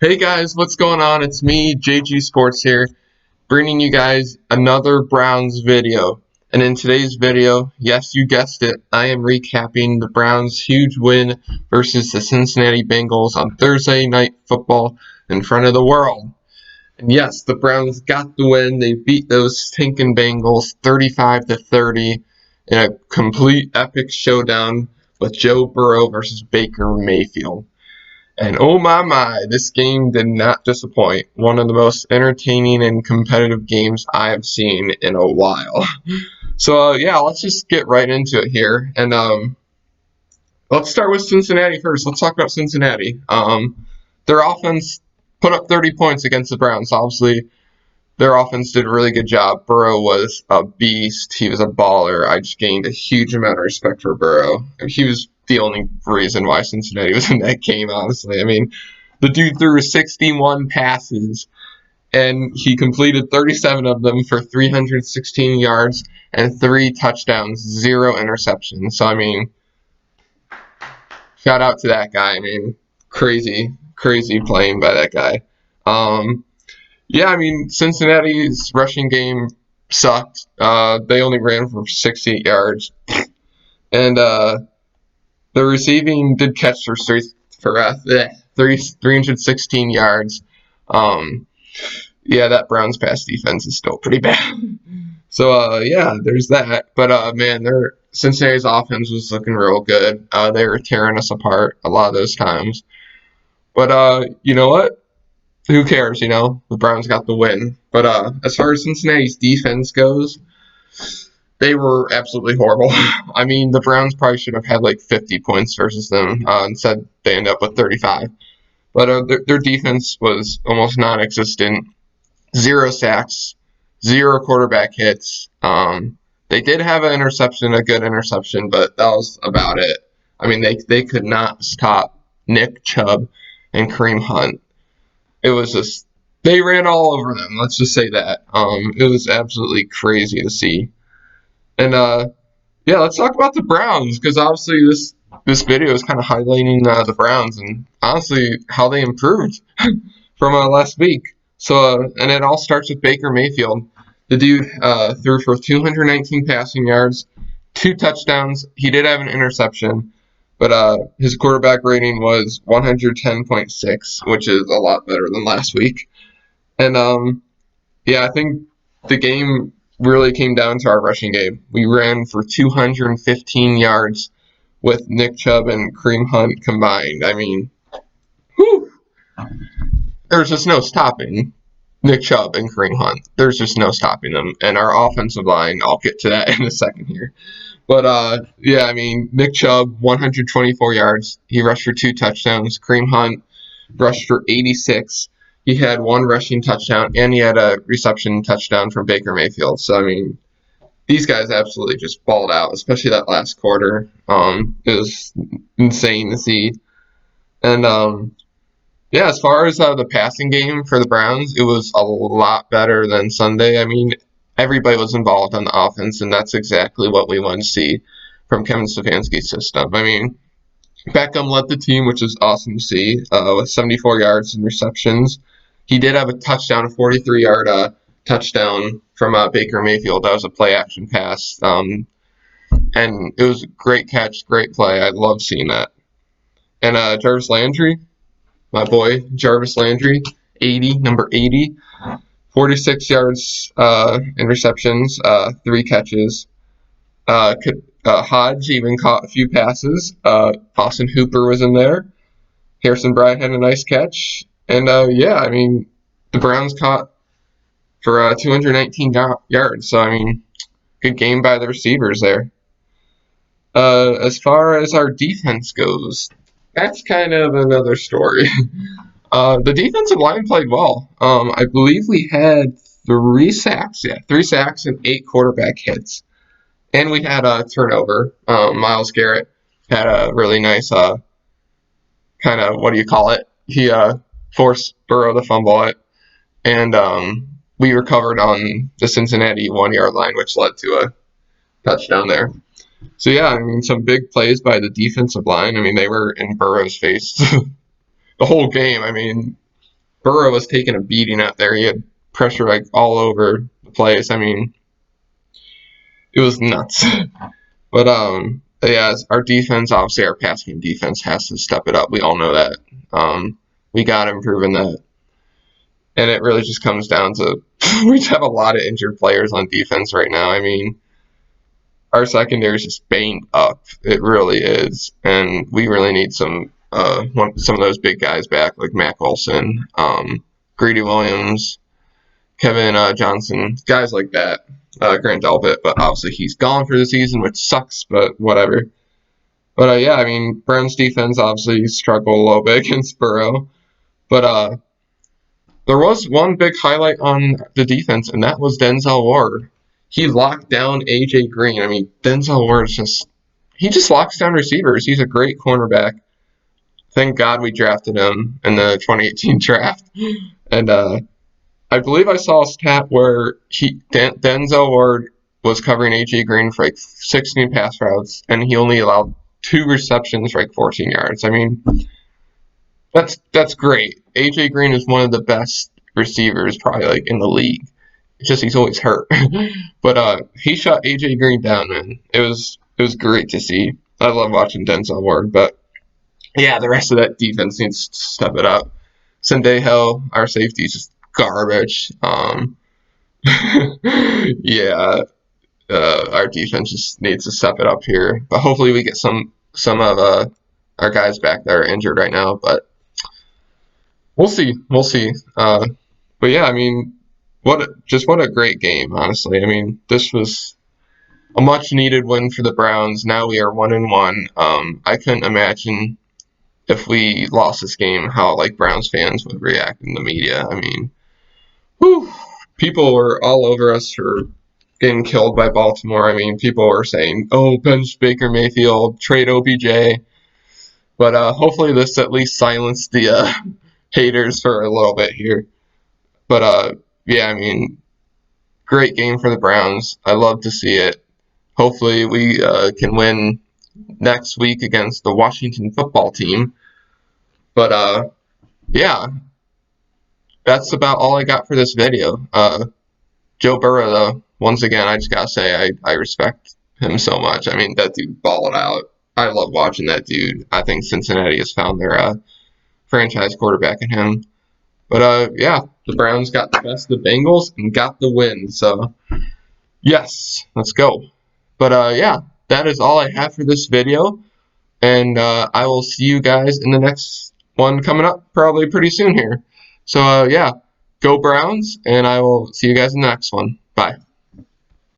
Hey guys, what's going on? It's me, JG Sports here, bringing you guys another Browns video. And in today's video, yes, you guessed it, I am recapping the Browns' huge win versus the Cincinnati Bengals on Thursday Night Football in front of the world. And yes, the Browns got the win. They beat those stinking Bengals 35-30 in a complete epic showdown with Joe Burrow versus Baker Mayfield. And oh my, this game did not disappoint. One of the most entertaining and competitive games I have seen in a while. So yeah, let's just get right into it here. And let's start with Cincinnati first. Let's talk about Cincinnati. Their offense put up 30 points against the Browns. Obviously, their offense did a really good job. Burrow was a beast. He was a baller. I just gained a huge amount of respect for Burrow. He was the only reason why Cincinnati was in that game, honestly. I mean, the dude threw 61 passes, and he completed 37 of them for 316 yards and 3 touchdowns, 0 interceptions. So, I mean, shout out to that guy. I mean, crazy, crazy playing by that guy. Yeah, I mean, Cincinnati's rushing game sucked. They only ran for 68 yards. And the receiving did catch for 316 yards. Yeah, that Browns pass defense is still pretty bad. So, yeah, there's that. But, man, Cincinnati's offense was looking real good. They were tearing us apart a lot of those times. But, you know what? Who cares, you know? The Browns got the win. But as far as Cincinnati's defense goes, they were absolutely horrible. I mean, the Browns probably should have had like 50 points versus them. Instead, they end up with 35. But their defense was almost non-existent. 0 sacks, 0 quarterback hits. They did have an interception, a good interception, but that was about it. I mean, they could not stop Nick Chubb and Kareem Hunt. It was just, they ran all over them. Let's just say that. It was absolutely crazy to see. And yeah, let's talk about the Browns, because obviously this video is kind of highlighting the Browns and honestly how they improved from last week. So and it all starts with Baker Mayfield. The dude threw for 219 passing yards, 2 touchdowns. He did have an interception, but his quarterback rating was 110.6, which is a lot better than last week. And yeah, I think the game really came down to our rushing game. We ran for 215 yards with Nick Chubb and Kareem Hunt combined. I mean, whew, there's just no stopping Nick Chubb and Kareem Hunt. There's just no stopping them. And our offensive line, I'll get to that in a second here. But yeah, I mean, Nick Chubb, 124 yards. He rushed for 2 touchdowns. Kareem Hunt rushed for 86. He had 1 rushing touchdown, and he had a reception touchdown from Baker Mayfield. So, I mean, these guys absolutely just balled out, especially that last quarter. It was insane to see. And, yeah, as far as the passing game for the Browns, it was a lot better than Sunday. I mean, everybody was involved on the offense, and that's exactly what we want to see from Kevin Stefanski's system. I mean, Beckham led the team, which is awesome to see, with 74 yards and receptions. He did have a touchdown, a 43-yard touchdown from Baker Mayfield. That was a play-action pass, and it was a great catch, great play. I love seeing that. And Jarvis Landry, my boy, Jarvis Landry, number 80, 46 yards in receptions, 3 catches. Hodge even caught a few passes. Austin Hooper was in there. Harrison Bryant had a nice catch. And yeah, I mean, the Browns caught for 219 yards. So, I mean, good game by the receivers there. As far as our defense goes, that's kind of another story. The defensive line played well. I believe we had 3 sacks. Yeah, 3 sacks and 8 quarterback hits. And we had a turnover. Myles Garrett had a really nice kind of, what do you call it? He forced Burrow to fumble it. And we recovered on the Cincinnati 1-yard line, which led to a touchdown there. So, yeah, I mean, some big plays by the defensive line. I mean, they were in Burrow's face the whole game. I mean, Burrow was taking a beating out there. He had pressure like all over the place. I mean, it was nuts. But yeah, our defense, obviously our passing defense has to step it up. We all know that. We got to improve in that. And it really just comes down to we have a lot of injured players on defense right now. I mean, our secondary is just banged up. It really is, and we really need some some of those big guys back, like Mac Wilson, Greedy Williams, Kevin Johnson, guys like that. Grant Delpit, but obviously he's gone for the season, which sucks, but whatever. But yeah, I mean, Browns defense obviously struggled a little bit against Burrow, but there was one big highlight on the defense, and that was Denzel Ward. He locked down AJ Green. I mean, Denzel Ward he just locks down receivers. He's a great cornerback. Thank God we drafted him in the 2018 draft. And I believe I saw a stat where Denzel Ward was covering AJ Green for like 16 pass routes, and he only allowed 2 receptions for like 14 yards. I mean, that's great. AJ Green is one of the best receivers probably like in the league. It's just he's always hurt. But he shot AJ Green down, man. It was great to see. I love watching Denzel Ward, but yeah, the rest of that defense needs to step it up. Sendejo, our safety, is just garbage. Yeah, our defense just needs to step it up here. But hopefully we get some of our guys back that are injured right now. But we'll see. We'll see. But yeah, I mean, what a great game, honestly. I mean, this was a much needed win for the Browns. Now we are 1-1. I couldn't imagine if we lost this game how like Browns fans would react in the media. I mean, whew, people were all over us for getting killed by Baltimore. I mean, people were saying, "Oh, bench Baker Mayfield, trade OBJ." But hopefully this at least silenced the haters for a little bit here. But yeah, I mean, great game for the Browns. I love to see it. Hopefully we can win next week against the Washington football team. But yeah, that's about all I got for this video. Joe Burrow, though, once again, I just gotta say I respect him so much. I mean, that dude balled out. I love watching that dude. I think Cincinnati has found their franchise quarterback in him. But yeah, the Browns got the best of the Bengals and got the win. So yes, let's go. But yeah, that is all I have for this video. And I will see you guys in the next one coming up probably pretty soon here. So yeah, go Browns, and I will see you guys in the next one.